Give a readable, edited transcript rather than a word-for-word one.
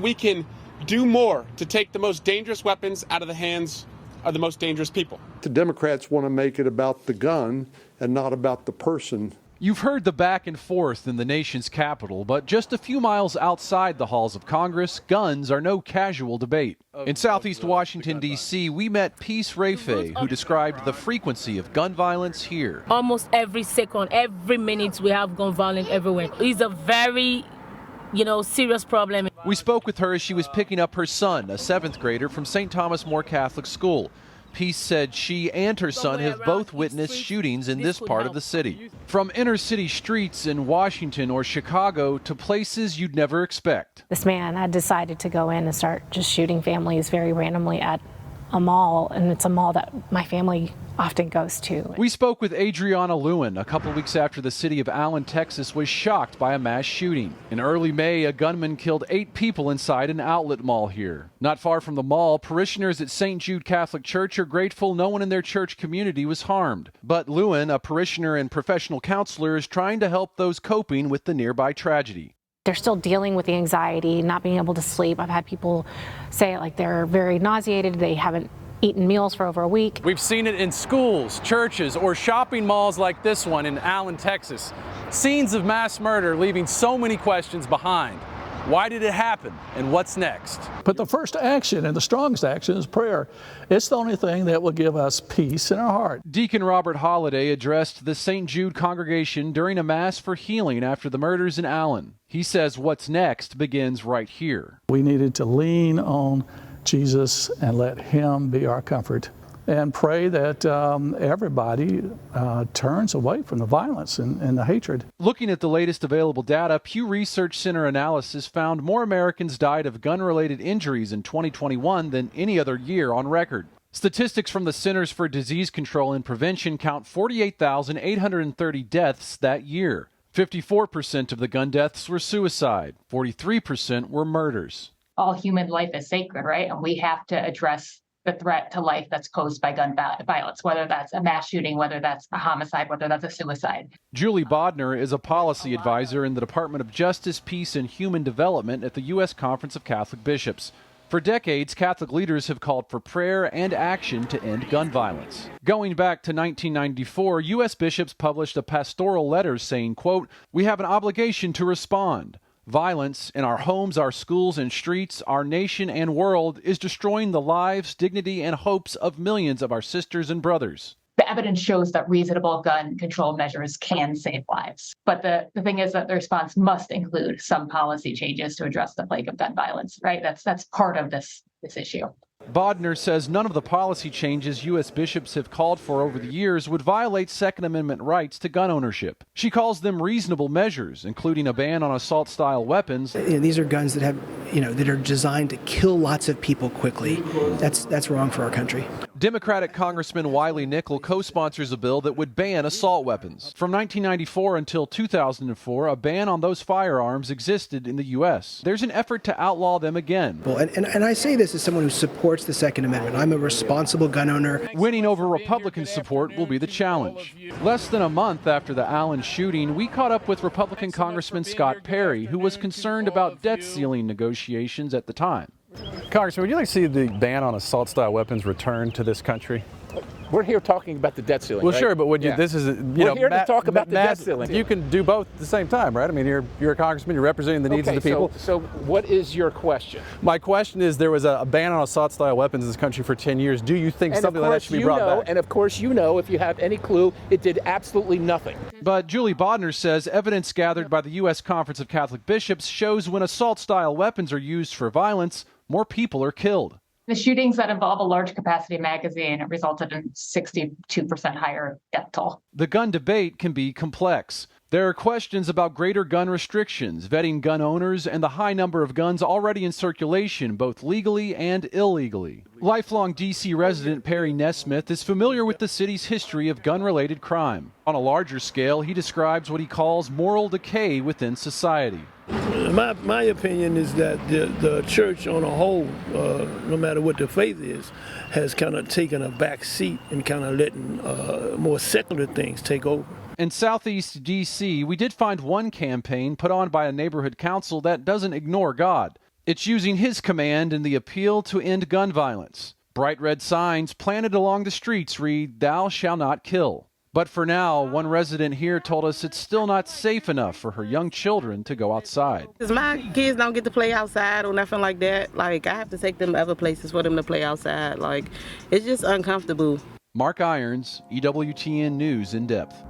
We can do more to take the most dangerous weapons out of the hands of the most dangerous people. The Democrats want to make it about the gun and not about the person. You've heard the back and forth in the nation's capital, but just a few miles outside the halls of Congress, guns are no casual debate. In southeast Washington, D.C., we met Peace Rayfay, who described the frequency of gun violence here. Almost every second, every minute, we have gun violence everywhere. It's a very, serious problem. We spoke with her as she was picking up her son, a 7th grader from St. Thomas More Catholic School. Peace said she and her son have both witnessed shootings in this part of the city. From inner city streets in Washington or Chicago to places you'd never expect. This man had decided to go in and start just shooting families very randomly at a mall, and it's a mall that my family often goes to. We spoke with Adriana Lewin a couple weeks after the city of Allen, Texas was shocked by a mass shooting. In early May, a gunman killed 8 people inside an outlet mall here. Not far from the mall, parishioners at St. Jude Catholic Church are grateful no one in their church community was harmed. But Lewin, a parishioner and professional counselor, is trying to help those coping with the nearby tragedy. They're still dealing with the anxiety, not being able to sleep. I've had people say they're very nauseated, they haven't eaten meals for over a week. We've seen it in schools, churches, or shopping malls like this one in Allen, Texas. Scenes of mass murder leaving so many questions behind. Why did it happen, and what's next? But the first action and the strongest action is prayer. It's the only thing that will give us peace in our heart. Deacon Robert Holliday addressed the St. Jude congregation during a mass for healing after the murders in Allen. He says what's next begins right here. We needed to lean on Jesus and let him be our comfort, and pray that everybody turns away from the violence and the hatred. Looking at the latest available data, Pew Research Center analysis found more Americans died of gun-related injuries in 2021 than any other year on record. Statistics from the Centers for Disease Control and Prevention count 48,830 deaths that year. 54% of the gun deaths were suicide. 43% were murders. All human life is sacred, right? And we have to address the threat to life that's posed by gun violence, whether that's a mass shooting, whether that's a homicide, whether that's a suicide. Julie Bodner is a policy advisor in the Department of Justice, Peace, and Human Development at the U.S. Conference of Catholic Bishops. For decades, Catholic leaders have called for prayer and action to end gun violence. Going back to 1994, U.S. bishops published a pastoral letter saying, quote, "We have an obligation to respond. Violence in our homes, our schools and streets, our nation and world is destroying the lives, dignity, and hopes of millions of our sisters and brothers." The evidence shows that reasonable gun control measures can save lives. But the thing is that the response must include some policy changes to address the plague of gun violence, right? That's part of this issue. Bodner says none of the policy changes U.S. bishops have called for over the years would violate Second Amendment rights to gun ownership. She calls them reasonable measures, including a ban on assault-style weapons. These are guns that have, that are designed to kill lots of people quickly. That's wrong for our country. Democratic Congressman Wiley Nickel co-sponsors a bill that would ban assault weapons. From 1994 until 2004, a ban on those firearms existed in the U.S. There's an effort to outlaw them again. Well, and I say this as someone who supports the Second Amendment. I'm a responsible gun owner. Winning over Republican support will be the challenge. Less than a month after the Allen shooting, we caught up with Republican Congressman Scott Perry, who was concerned about debt ceiling negotiations at the time. Congressman, would you like to see the ban on assault-style weapons returned to this country? We're here talking about the debt ceiling. Well, right? sure, but would you? Yeah. This is We're here to talk about the debt ceiling. You can do both at the same time, right? I mean, you're a congressman. You're representing the needs of the people. So what is your question? My question is: there was a ban on assault-style weapons in this country for 10 years. Do you think something like that should be brought back? And of course, if you have any clue, it did absolutely nothing. But Julie Bodner says evidence gathered by the U.S. Conference of Catholic Bishops shows when assault-style weapons are used for violence, more people are killed. The shootings that involve a large capacity magazine resulted in 62% higher death toll. The gun debate can be complex. There are questions about greater gun restrictions, vetting gun owners, and the high number of guns already in circulation, both legally and illegally. Lifelong D.C. resident Perry Nesmith is familiar with the city's history of gun-related crime. On a larger scale, he describes what he calls moral decay within society. My opinion is that the church on a whole, no matter what the faith is, has kind of taken a back seat and kind of letting more secular things take over. In Southeast D.C., we did find one campaign put on by a neighborhood council that doesn't ignore God. It's using his command in the appeal to end gun violence. Bright red signs planted along the streets read, "Thou shalt not kill." But for now, one resident here told us it's still not safe enough for her young children to go outside. Because my kids don't get to play outside or nothing like that. Like, I have to take them other places for them to play outside. Like, it's just uncomfortable. Mark Irons, EWTN News In Depth.